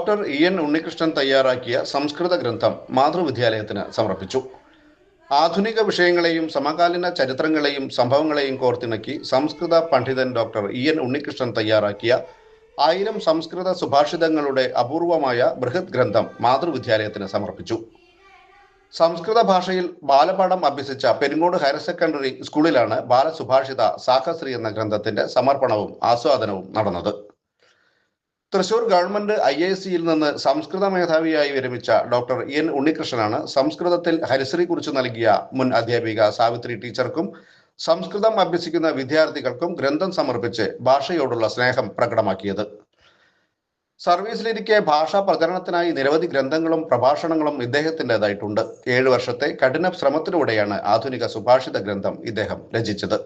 Doctor ഇ.എൻ. Unnikrishnan തയ്യാറാക്കിയ സംസ്കൃത ഗ്രന്ഥം മാതൃവിദ്യാലയത്തിന് സമർപ്പിച്ചു. ആധുനിക വിഷയങ്ങളെയും സമകാലീന ചരിത്രങ്ങളെയും സംഭവങ്ങളെയും കോർത്തിണക്കി സംസ്കൃത പണ്ഡിതൻ ഡോക്ടർ ഇ.എൻ. ഉണ്ണികൃഷ്ണൻ തയ്യാറാക്കിയ 1000 സംസ്കൃത സുഭാഷിതങ്ങളുടെ അപൂർവമായ ബൃഹത് ഗ്രന്ഥം മാതൃവിദ്യാലയത്തിന് സമർപ്പിച്ചു. സംസ്കൃത ഭാഷയിൽ ബാലപാഠം അഭ്യസിച്ച പെരിങ്ങോട് ഹയർ സെക്കൻഡറി സ്കൂളിലാണ് ബാലസുഭാഷിത സാഹശ്രീ എന്ന ഗ്രന്ഥത്തിന്റെ സമർപ്പണവും ആസ്വാദനവും നടന്നത്. തൃശൂർ ഗവൺമെന്റ് IIScയിൽ നിന്ന് സംസ്കൃത മേധാവിയായി വിരമിച്ച ഡോക്ടർ ഇ.എൻ. ഉണ്ണികൃഷ്ണനാണ് സംസ്കൃതത്തിൽ ഹരിശ്രീ കുറിച്ച് നൽകിയ മുൻ അധ്യാപിക സാവിത്രി ടീച്ചർക്കും സംസ്കൃതം അഭ്യസിക്കുന്ന വിദ്യാർത്ഥികൾക്കും ഗ്രന്ഥം സമർപ്പിച്ച് ഭാഷയോടുള്ള സ്നേഹം പ്രകടമാക്കിയത്. സർവീസിലിരിക്കെ ഭാഷാ പ്രചരണത്തിനായി നിരവധി ഗ്രന്ഥങ്ങളും പ്രഭാഷണങ്ങളും ഇദ്ദേഹത്തിൻ്റെതായിട്ടുണ്ട്. 7 വർഷത്തെ കഠിന ശ്രമത്തിലൂടെയാണ് ആധുനിക സുഭാഷിത ഗ്രന്ഥം ഇദ്ദേഹം രചിച്ചത്.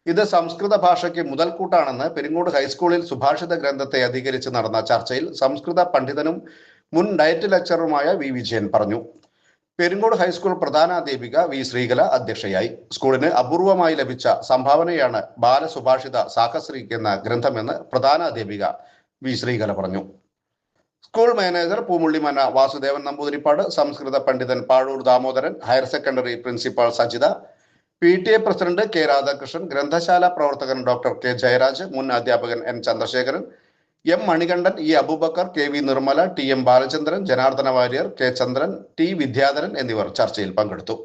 ഇത് സംസ്കൃത ഭാഷയ്ക്ക് മുതൽക്കൂട്ടാണെന്ന് പെരിങ്ങോട് ഹൈസ്കൂളിൽ സുഭാഷിത ഗ്രന്ഥത്തെ അധികരിച്ച് നടന്ന ചർച്ചയിൽ സംസ്കൃത പണ്ഡിതനും മുൻ ഡയറ്റ് ലെക്ചററുമായ വി. വിജയൻ പറഞ്ഞു. പെരിങ്ങോട് ഹൈസ്കൂൾ പ്രധാനാധ്യാപിക വി. ശ്രീകല അധ്യക്ഷയായി. സ്കൂളിന് അപൂർവമായി ലഭിച്ച സംഭാവനയാണ് ബാലസുഭാഷിത സാഹശ്രീ എന്ന ഗ്രന്ഥമെന്ന് പ്രധാനാധ്യാപിക വി. ശ്രീകല പറഞ്ഞു. സ്കൂൾ മാനേജർ പൂമുള്ളിമന വാസുദേവൻ നമ്പൂതിരിപ്പാട്, സംസ്കൃത പണ്ഡിതൻ Pazhoor Damodaran, higher secondary principal Sajitha, PTA president K. Radhakrishnan, ഗ്രന്ഥശാല പ്രവർത്തകൻ ഡോക്ടർ കെ. ജയരാജ്, മുൻ അധ്യാപകൻ N. Chandrasekharan, M. Manikandan, E. Aboobacker, K. V. Nirmala, T. M. Balachandran, Janardhana Warrier, K. Chandran, T. Vidyadharan എന്നിവർ ചർച്ചയിൽ പങ്കെടുത്തു.